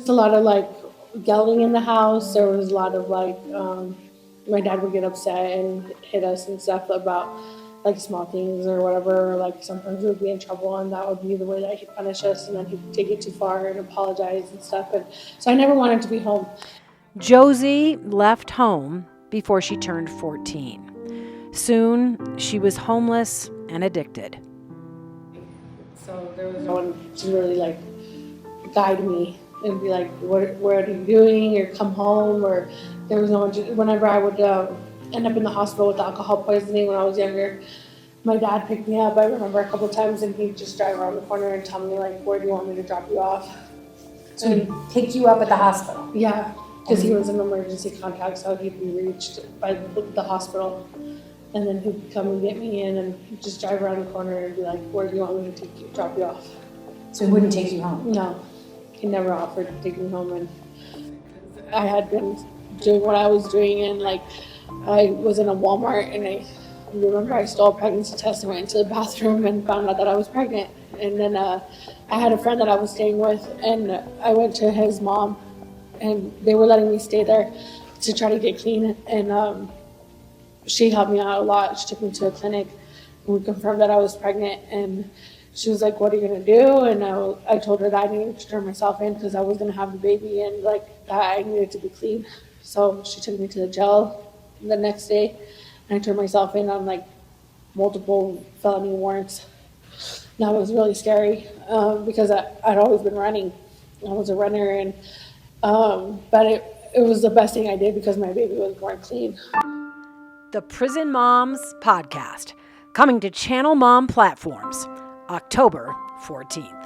a lot of like yelling in the house. There was a lot of like, my dad would get upset and hit us and stuff about like small things or whatever. Like sometimes we would be in trouble and that would be the way that he'd punish us, and then he'd take it too far and apologize and stuff. And so I never wanted to be home. Josie left home before she turned 14. Soon, she was homeless and addicted. So there was no one to really like guide me and be like, what are you doing? Or come home. Or there was no one to, whenever I would end up in the hospital with alcohol poisoning when I was younger, my dad picked me up. I remember a couple of times, and he'd just drive around the corner and tell me like, where do you want me to drop you off? So he picked you up at the hospital? Yeah, because he was an emergency contact, so he'd be reached by the hospital. And then he'd come and get me in and he'd just drive around the corner and be like, where do you want me to drop you off? So he wouldn't take you home? No, he never offered to take me home. And I had been doing what I was doing, and like I was in a Walmart, and I remember I stole a pregnancy test and went into the bathroom and found out that I was pregnant. And then I had a friend that I was staying with, and I went to his mom, and they were letting me stay there to try to get clean. And she helped me out a lot. She took me to a clinic, and we confirmed that I was pregnant. And she was like, what are you going to do? And I told her that I needed to turn myself in because I was going to have the baby, and like that I needed to be clean. So she took me to the jail the next day, and I turned myself in on like multiple felony warrants. That was really scary because I'd always been running. I was a runner, and but it was the best thing I did because my baby was born clean. The Prison Moms Podcast, coming to Channel Mom platforms, October 14th.